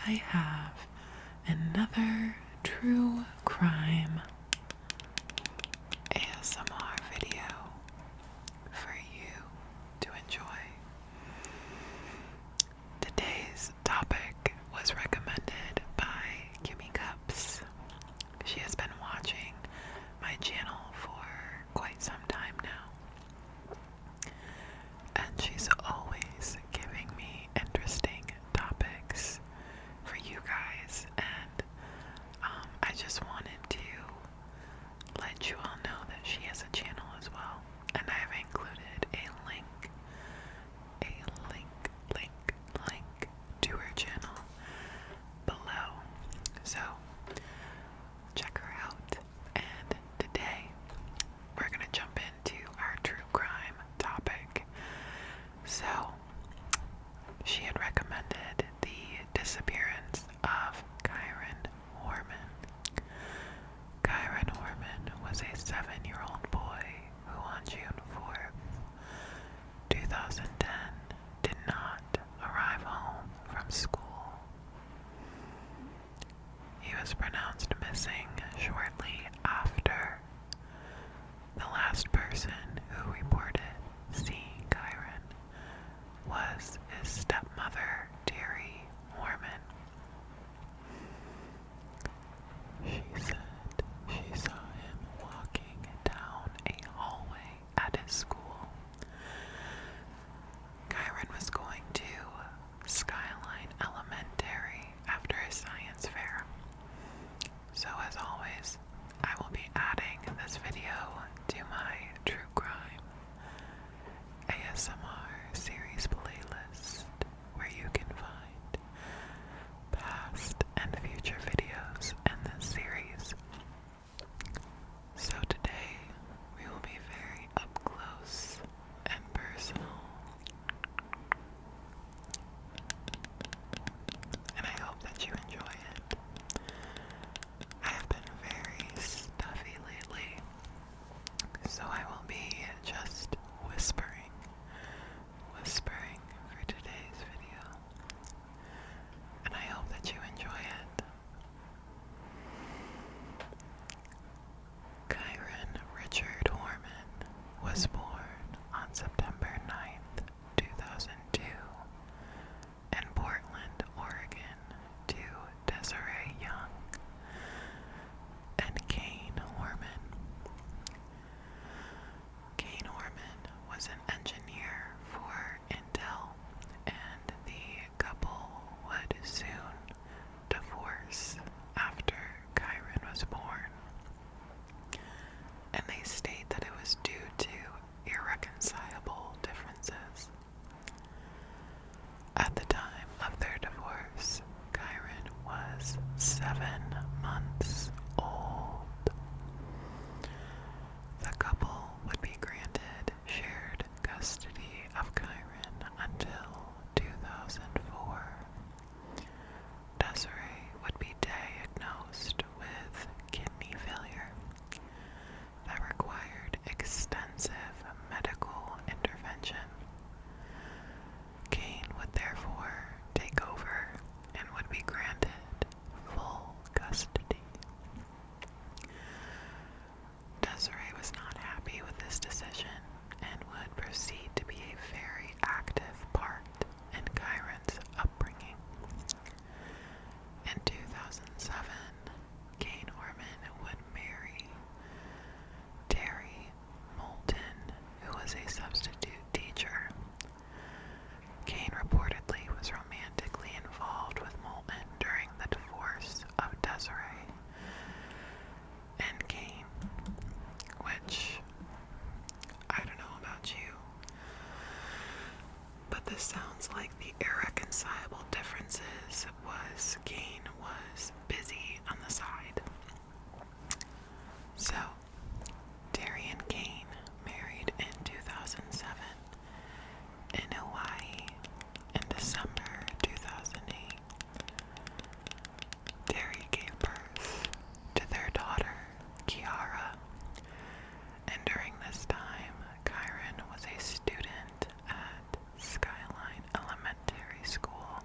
I have another true crime ASMR video for you to enjoy. Today's topic was recommended by Kimmy. She has been watching my channel for quite some time now, and she's always giving me interesting topics for you guys, and I just wanted to let you all know that she has a channel as well, and I have included a link to her channel below, so check her out. And today we're gonna jump into our true crime topic. So she had recommended the disappearance of Kyron Horman. Kyron Horman was a 7-year-old boy who on June 4th, 2010 did not arrive home from school. He was pronounced missing shortly after. The last person who reported seeing Kyron was his stepmother, Terry Horman. She said she saw him walking down a hallway at his school. Kyron was going to Skyline Elementary after his science fair. So as always, I will be adding this video to my true crime ASMR series playlist, where you can find past and future videos in this series. So today we will be very up close and personal, and I hope that you enjoy it. I have been very stuffy lately, so I will be just whispering for today's video, and I hope that you enjoy it. Kyron Richard Horman was born on September 9th, 2002, in Portland, Oregon, to Desiree Young and Kane Horman. Kane Horman was an engineer for Intel, and the couple would soon divorce after Kyron was born. And they state that it was due to irreconcilable differences. At the time of their divorce, Kyron was 7 months old. The couple would be granted shared custody of Kyron until 2004. Desiree would be diagnosed with kidney failure that required extensive medical intervention. Kane would therefore take over and would be granted full custody. Desiree was not happy with this decision and would proceed to be a very active part in Kyron's upbringing. In 2007, Kane Horman would marry Terry Moulton, who was a substitute teacher. Kane reportedly was romantically involved with Moulton during the divorce of Desiree and Kane, which, I don't know about you, but this sounds like the irreconcilable differences was Kane was busy on the side. So, Terry and Kane married in 2007 in Hawaii in December 2008. Terry gave birth to their daughter, Kiara, and during this time, Kyron was a student at Skyline Elementary School.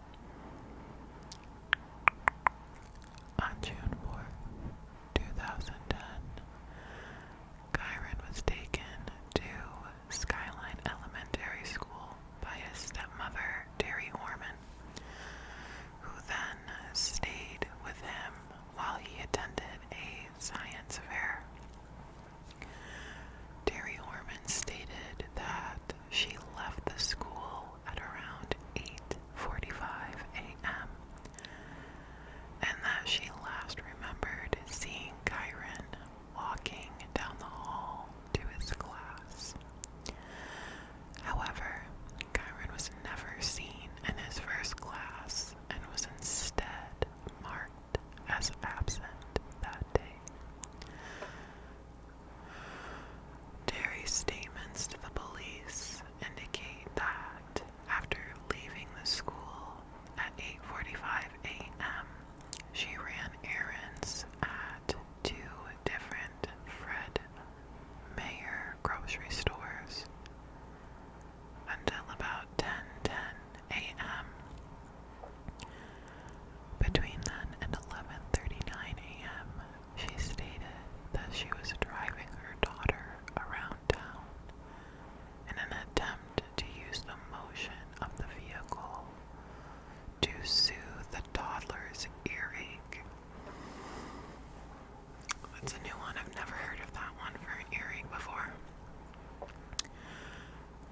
That's a new one. I've never heard of that one for an earring before.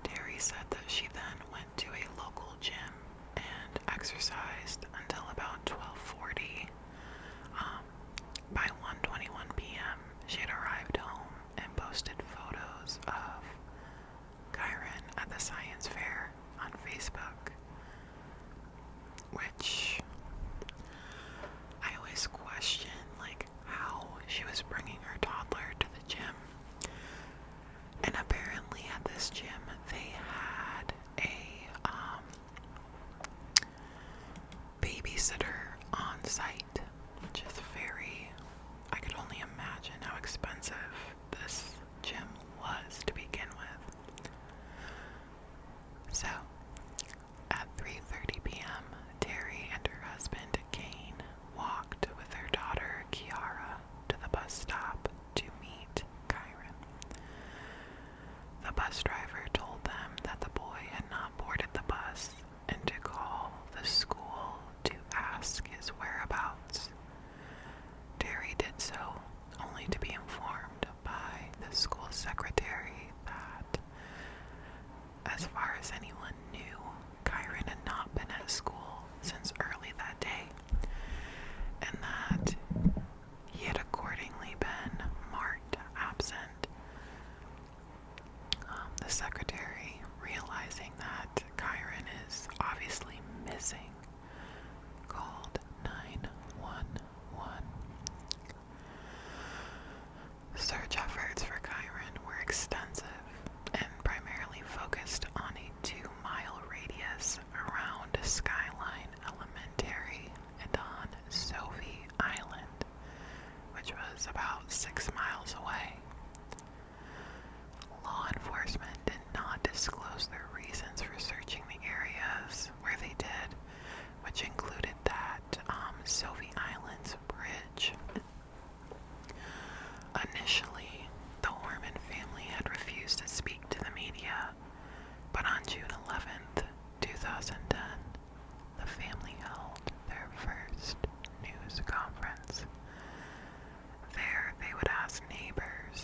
Terry said that she then went to a local gym and exercised until about 12:40. By 1:21 p.m., she had arrived home and posted photos of Kyron at the science fair on Facebook, which I always question, like, how she was bringing her toddler to the gym. And apparently at this gym, they had a babysitter on site, which is I could only imagine how expensive this gym was to begin with. So, at 3:30 p.m., Terry and her husband, Kane, walked with their daughter, Kiara, to the bus stop to meet Kyron. The bus driver told them that the boy had not boarded the bus and to call the school to ask his whereabouts. Terry did so, only to be informed by the school secretary that, as far as anyone knew, Kyron had not been at school since early that day, and that he had accordingly been marked absent. The secretary, realizing that Kyron is obviously missing, called 911. Search efforts for Kyron were extensive and primarily focused on a 2-mile radius around Skyline Elementary and on Sophie Island, which was about 6 miles away. Law enforcement did not disclose their reasons for searching the areas where they did, which included that Sophie Island's bridge. Initially, the Horman family had refused to speak to the media, but on June 11th, 2010, the family held their first news conference. There, they would ask neighbors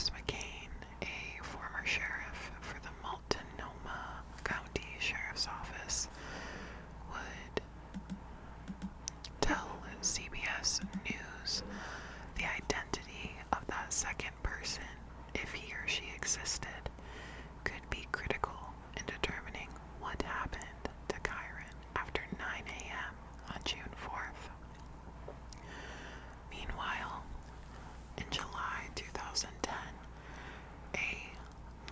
Bruce McCain, a former sheriff for the Multnomah County Sheriff's Office, would tell CBS News the identity of that second person, if he or she existed, could be critical in determining what happened to Kyron after 9 a.m. on June 4th. Meanwhile, in July 2010, a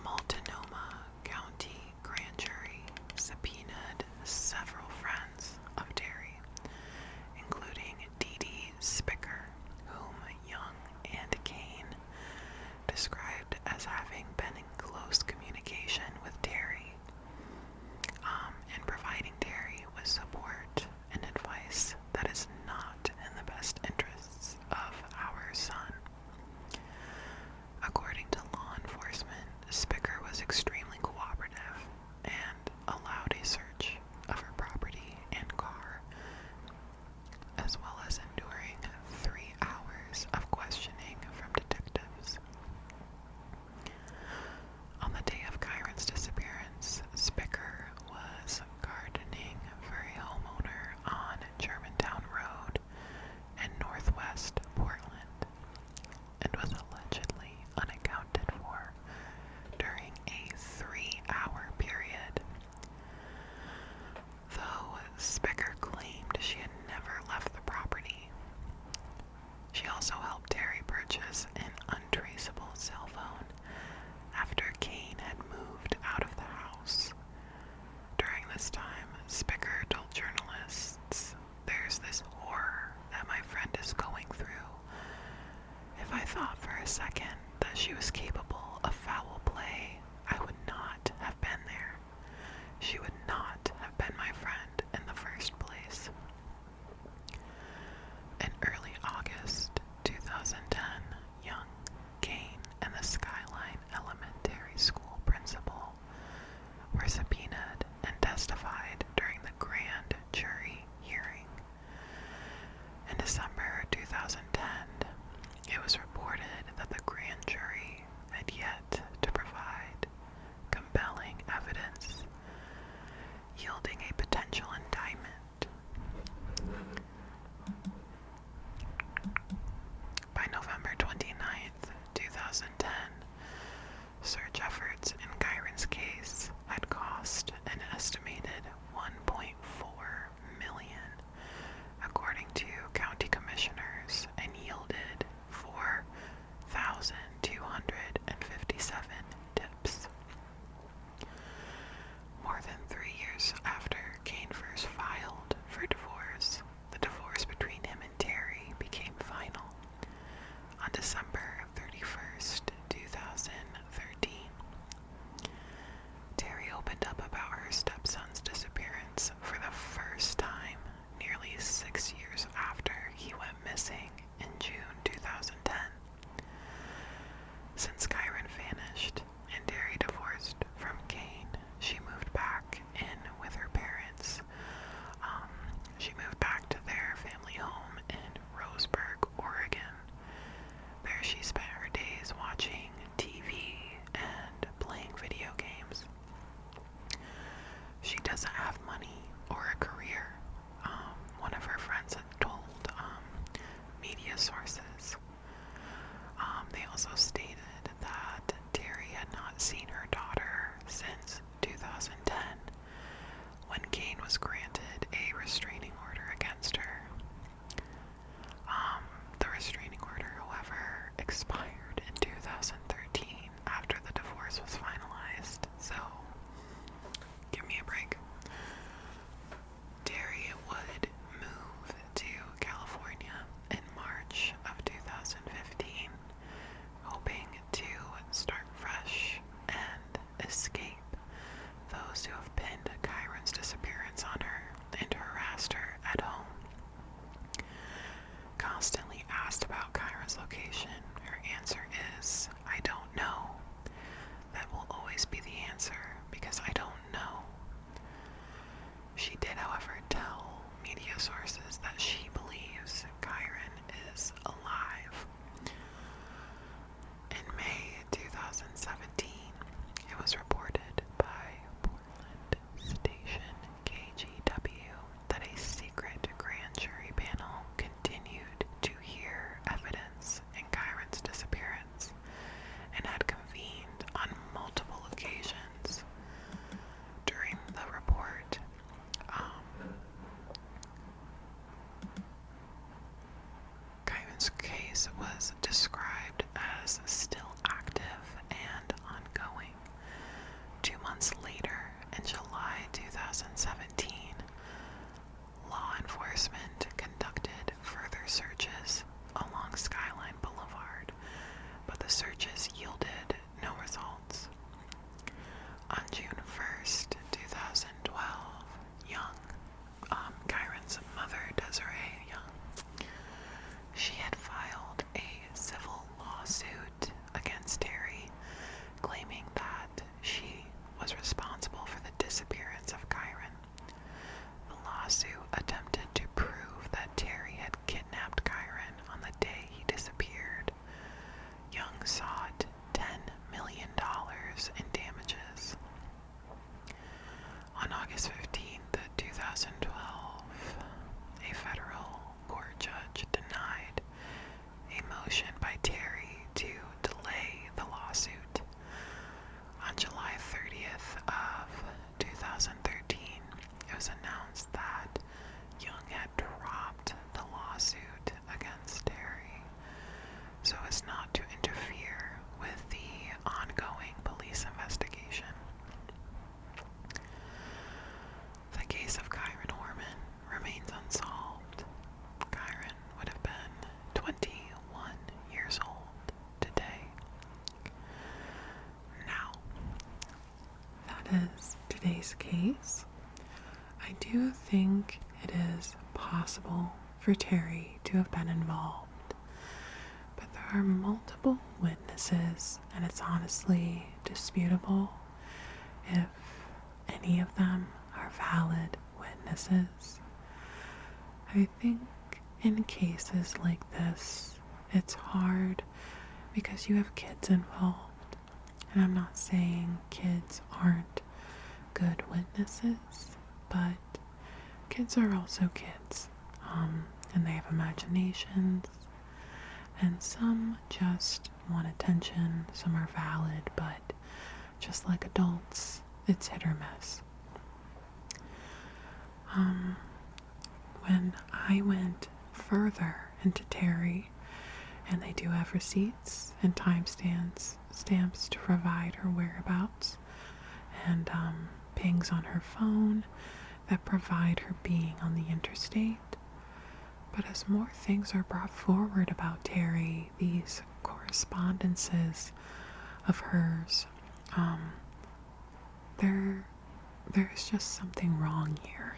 Multnomah County grand jury subpoenaed several friends of Terry, including Dee Dee Spicker, whom Young and Kane described as having been in close communication with Terry, and providing Terry with support and advice that is not in the best interests of our son. According to law enforcement, Spicker was extremely cooperative and allowed a search of her property and car, as well as enduring 3 hours of questioning from detectives. On the day of Kyron's disappearance, Spicker was gardening for a homeowner on Germantown Road in northwest Portland, and was allegedly unaccounted for during a 3-hour period. Though Spicker claimed she had never left the property, she also helped Terry purchase an untraceable cell phone after Kane had moved out of the house. During this time, Spicker told journalists, "There's this horror that my friend is going through. If I thought for a second that she was capable of foul play, I would not have been there. She would not have been my friend in the first place." In early August 2010, Young, Kane, and the Skyline Elementary School principal were subpoenaed and testified during the grand jury hearing. In December 2010, it was reported that the grand jury had yet to provide compelling evidence, yielding a potential indictment. By November 29th, 2010, search efforts in Kyron's case had cost an estimated $1.4 million, according to county commissioners, and yielded 4,257 tips. More than 3 years after Kane first filed for divorce, the divorce between him and Terry became final on December 31st, 2013. Terry opened up about her stepson's disappearance for the first time nearly 6 years after he went missing in June 2010. Since Kyron vanished and Terry divorced from Kane, she moved back in with her parents. She moved back to their family home in Roseburg, Oregon. There she spent her days watching TV and playing video games. She doesn't have money or a career, one of her friends had told media sources. They also stated that Terry had not seen her daughter since 2010, when Kane was granted a restraining order against her. The restraining order, however, expired in 2013 after the divorce was finalized, so give me a break. Terry would move to California in March of 2015, hoping to start fresh and escape those who have pinned Kyron's disappearance on her and harassed her at home. sought $10 million in damages. On August 15th, 2012, a federal court judge denied a motion by Terry to delay the lawsuit. On July 30th of 2013, it was announced that Young had dropped the lawsuit against Terry so as not to interfere with the ongoing police investigation. The case of Kyron Horman remains unsolved. Kyron would have been 21 years old today. Now, that is today's case. I do think it is possible for Terry to have been involved, but there are multiple witnesses, and it's honestly disputable if any of them are valid witnesses. I think in cases like this, it's hard because you have kids involved, and I'm not saying kids aren't good witnesses, but kids are also kids, and they have imaginations, and some just want attention, some are valid, but just like adults, it's hit or miss. When I went further into Terry, and they do have receipts and stamps to provide her whereabouts, and pings on her phone that provide her being on the interstate. But as more things are brought forward about Terry, these correspondences of hers, there's just something wrong here.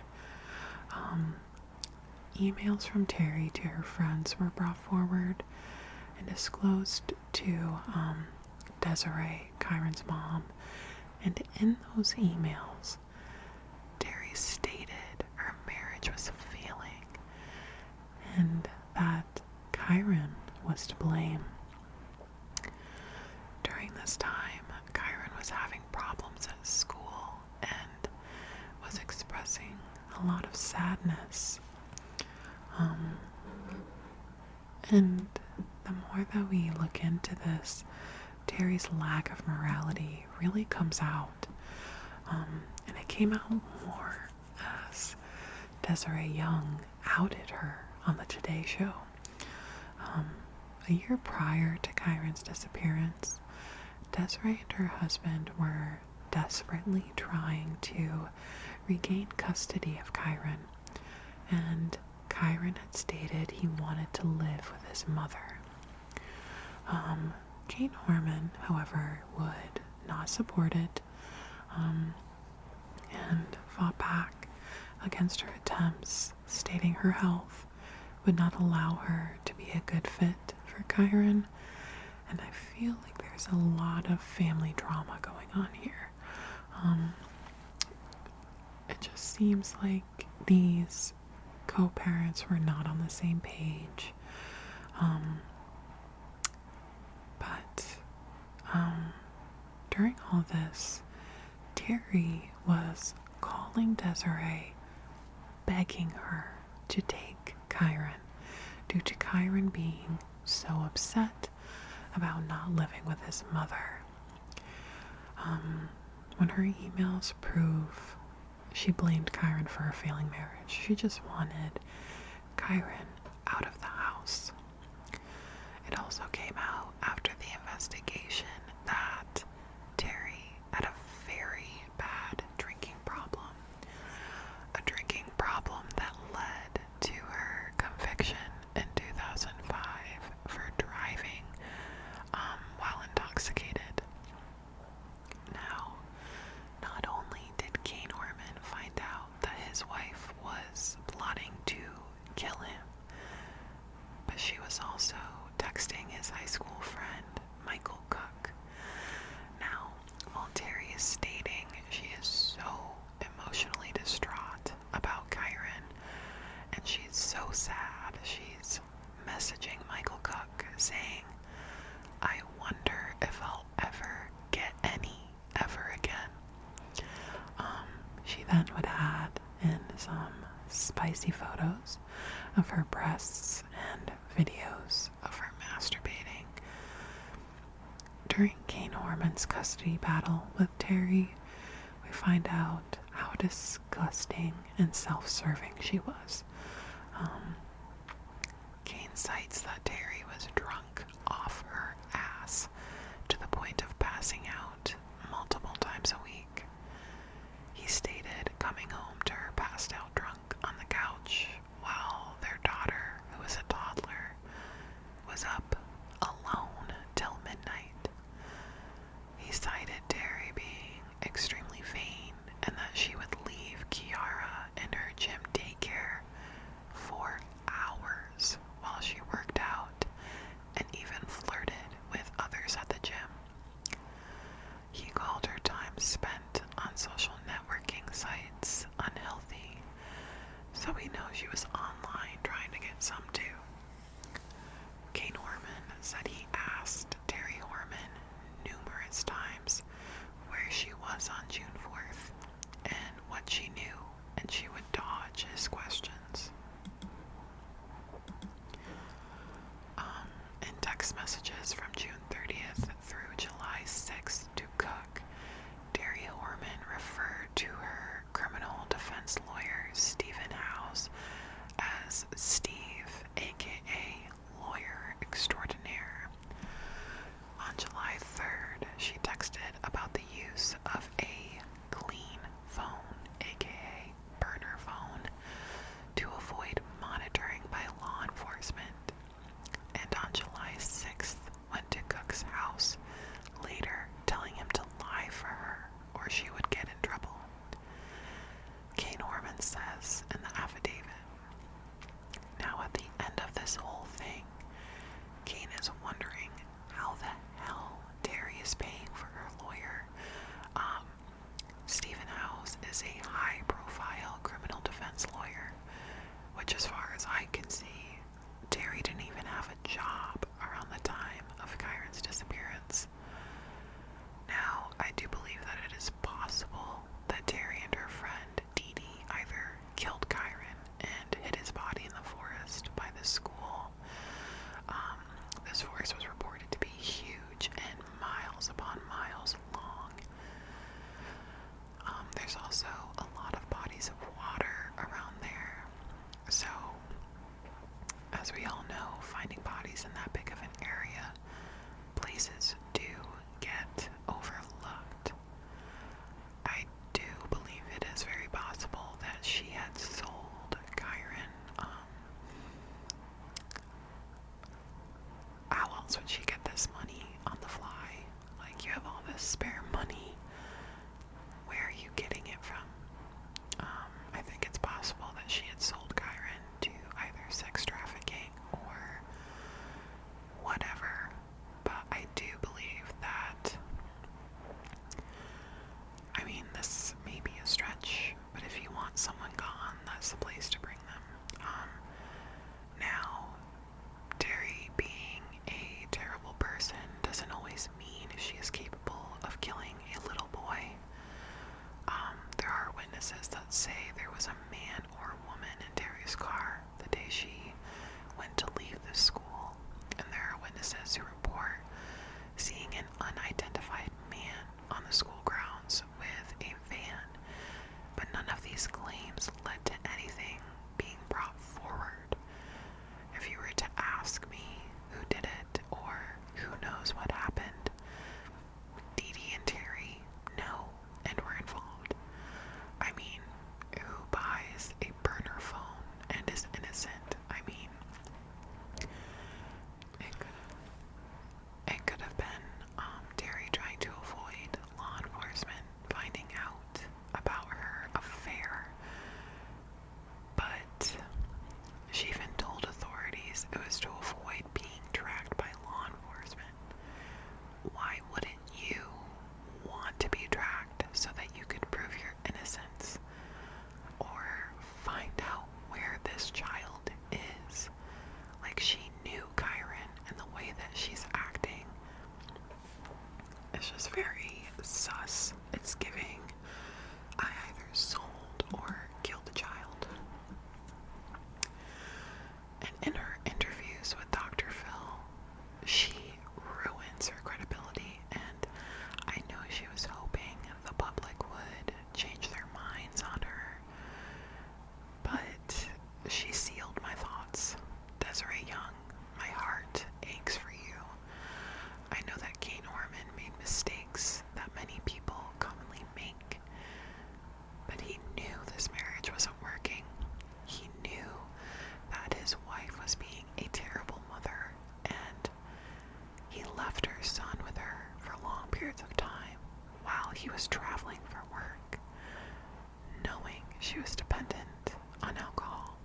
Emails from Terry to her friends were brought forward and disclosed to Desiree, Kyron's mom, and in those emails, Terry stated her marriage was failing and that Kyron was to blame. During this time, Kyron was having problems at school and was expressing a lot of sadness. And the more that we look into this, Terry's lack of morality really comes out. And it came out more as Desiree Young outed her on the Today Show. A year prior to Kyron's disappearance, Desiree and her husband were desperately trying to regain custody of Kyron, and Kyron had stated he wanted to live with his mother. Kyron Horman, however, would not support it, and fought back against her attempts, stating her health would not allow her to be a good fit for Kyron. And I feel like there's a lot of family drama going on here. It just seems like these co-parents were not on the same page. During all this, Terry was calling Desiree, begging her to take Kyron, due to Kyron being so upset about not living with his mother. When her emails prove she blamed Kyron for her failing marriage, she just wanted Kyron out of the house. It also came out after the investigation that Terry had a very bad drinking problem. A drinking problem that led to her conviction in 2005 for driving while intoxicated. Now, not only did Kyron Horman find out that his wife was plotting to kill him, but she was also texting his high school spicy photos of her breasts and videos of her masturbating. During Kane Horman's custody battle with Terry, we find out how disgusting and self-serving she was. Kane cites that Terry was drunk off her ass to the point of passing out multiple times a week. He stated coming home to her passed out drunk on the couch while their daughter, who was a toddler, was up alone till midnight. He cited Terry being extremely vain and that she would leave Kiara in her gym daycare for hours while she worked out and even flirted with others at the gym. He called her time spent on social networking sites unhealthy, so we know she was online trying to get some too. Kane Horman said he asked Terry Horman numerous times where she was on June 4th and what she knew, and she would dodge his questions. In text messages from June 30th through July 6th to Cook, Terry Horman referred to her criminal defense lawyer, Stephen House, as Steve, aka Lawyer Extraordinaire. On July 3rd, she texted about the use of a clean phone, aka burner phone, to avoid monitoring by law enforcement. And on July 6th, went to Cook's house, later telling him to lie for her or she would get in trouble. Kane Horman says in the affidavit, now at the end of this whole thing, Kane is wondering how the hell Terry is paying for her lawyer. Stephen House is a high-profile criminal defense lawyer, which as far as I can see, Terry didn't even have a job around the time of Kyron's disappearance. Now, I do believe that it is possible that Terry and her friend Dee Dee either killed Kyron and hid his body in the forest by the school. This forest was reported to be huge and miles upon miles long. There's also a lot of bodies of water around there. So, as we all know, finding bodies in that big of an area, places do get overlooked. I do believe it is very possible that she had sold Kyron. How else would she get this money on the fly? Like, you have all this spare money. Where are you getting it from? I think it's possible that she had sold Kyron to either sex trafficking or whatever, but I do believe that, I mean, this may be a stretch, but if you want someone gone, that's the place to bring them. Now, Terry being a terrible person doesn't always mean she is capable of killing a little boy. There are witnesses that say there was a man or woman in Terry's car the day she went to leave the school, and there are witnesses who report seeing an unidentified man on the school grounds with a van, but none of these claims led to anything being brought forward. If you were to ask me who did it or who knows what happened, Dee Dee and Terry know and were involved. I mean, who buys a burner phone and is innocent? I mean, it could have been Terry trying to avoid law enforcement finding out about her affair. But she even told authorities it was to avoid being tracked by law enforcement. Why wouldn't you want to be tracked so that you could prove your innocence or find out where this child is? Like, she knew Kyron, and the way that she's acting is just very sus. It's giving, I either sold or killed a child. he was traveling for work, knowing she was dependent on alcohol.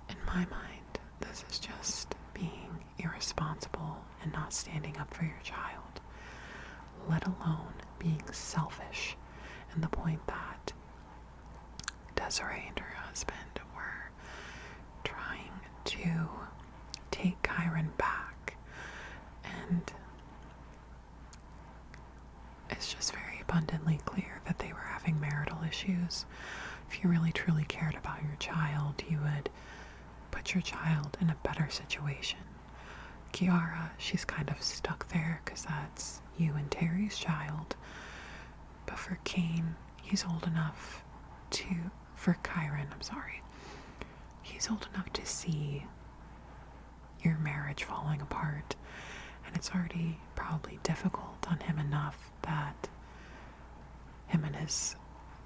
In my mind, this is just being irresponsible and not standing up for your child, let alone being selfish, and the point that Desiree and her husband were trying to take Kyron back, and it's just very abundantly clear that they were having marital issues. If you really truly cared about your child, you would put your child in a better situation. Kiara, she's kind of stuck there because that's you and Terry's child. But for Kane, he's old enough for Kyron, he's old enough to see your marriage falling apart. And it's already probably difficult on him enough that him and his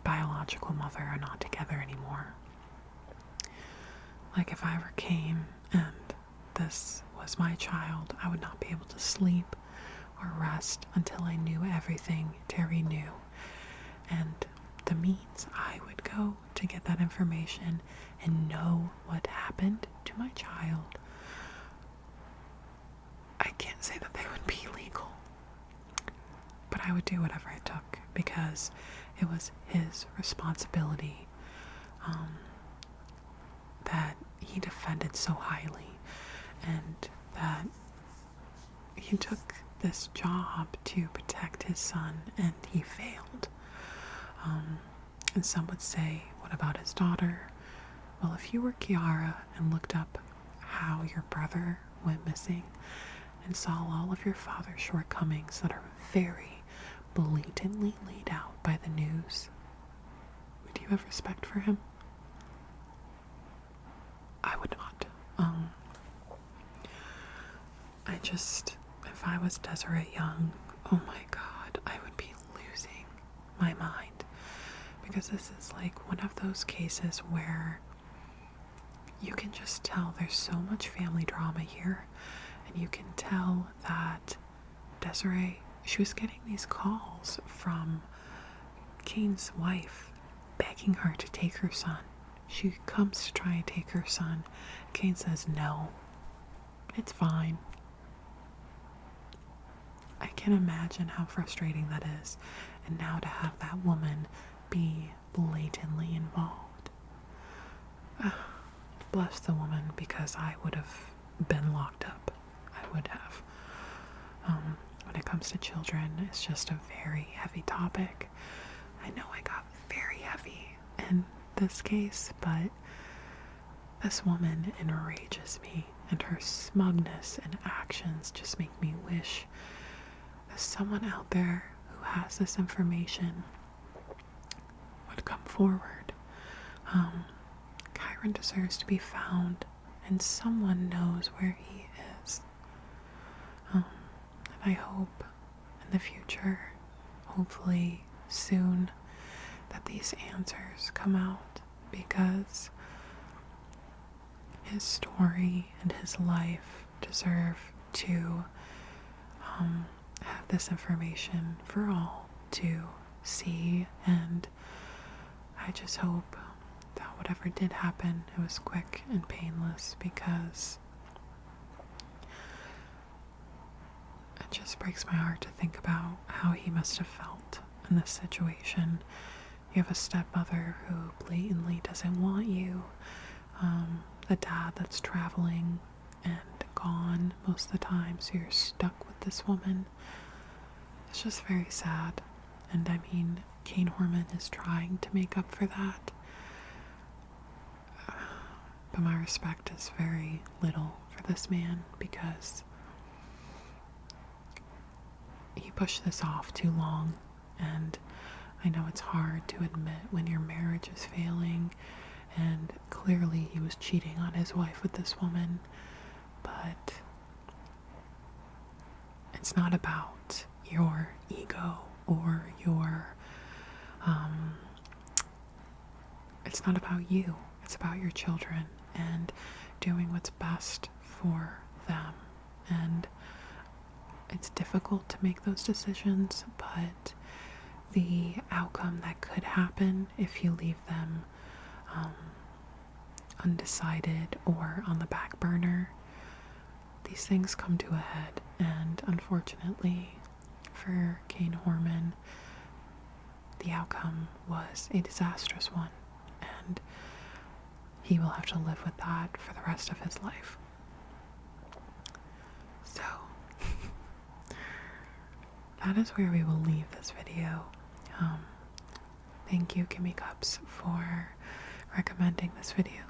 biological mother are not together anymore. Like, if I ever came and this was my child, I would not be able to sleep or rest until I knew everything Terry knew, and the means I would go to get that information and know what happened to my child. I can't say that they would be legal, but I would do whatever it took because it was his responsibility that he defended so highly, and that he took this job to protect his son, and he failed. And some would say, what about his daughter? Well, if you were Kiara and looked up how your brother went missing and saw all of your father's shortcomings that are very blatantly laid out by the news, would you have respect for him? I would not. If I was Desiree Young, oh my God, I would be losing my mind. Because this is like one of those cases where you can just tell there's so much family drama here. And you can tell that Desiree, she was getting these calls from Kane's wife begging her to take her son. She comes to try and take her son. Kane says, no, it's fine. I can imagine how frustrating that is. And now to have that woman be blatantly involved. Bless the woman, because I would have been locked up. I would have. When it comes to children, it's just a very heavy topic. I know I got very heavy in this case, but this woman enrages me, and her smugness and actions just make me wish there's someone out there who has this information would come forward. Kyron deserves to be found, and someone knows where he is. And I hope in the future, hopefully soon, that these answers come out, because his story and his life deserve to have this information for all to see. And I just hope that whatever did happen, it was quick and painless, because it just breaks my heart to think about how he must have felt in this situation. You have a stepmother who blatantly doesn't want you, a dad that's traveling and gone most of the time, so you're stuck with this woman. It's just very sad. And I mean, Kyron Horman is trying to make up for that, but my respect is very little for this man, because he pushed this off too long. And I know it's hard to admit when your marriage is failing, and clearly he was cheating on his wife with this woman, but it's not about your ego or it's not about you. It's about your children and doing what's best for them. And it's difficult to make those decisions, but the outcome that could happen if you leave them undecided or on the back burner, these things come to a head. And unfortunately for Kyron Horman, the outcome was a disastrous one, and he will have to live with that for the rest of his life. So that is where we will leave this video. Thank you, Kimmy Cups, for recommending this video.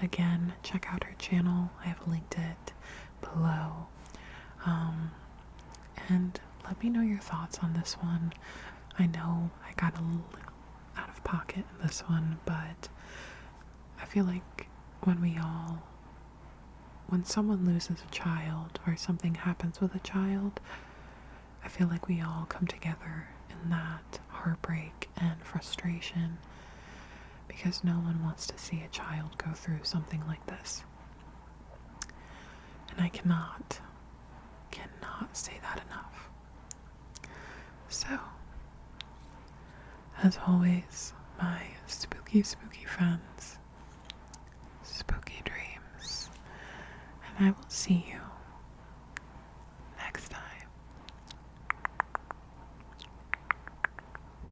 Again, check out her channel. I have linked it below. And let me know your thoughts on this one. I know I got a little out of pocket in this one, but I feel like when someone loses a child or something happens with a child, I feel like we all come together in that heartbreak and frustration, because no one wants to see a child go through something like this. And I cannot say that enough. So, as always, my spooky friends, spooky dreams, and I will see you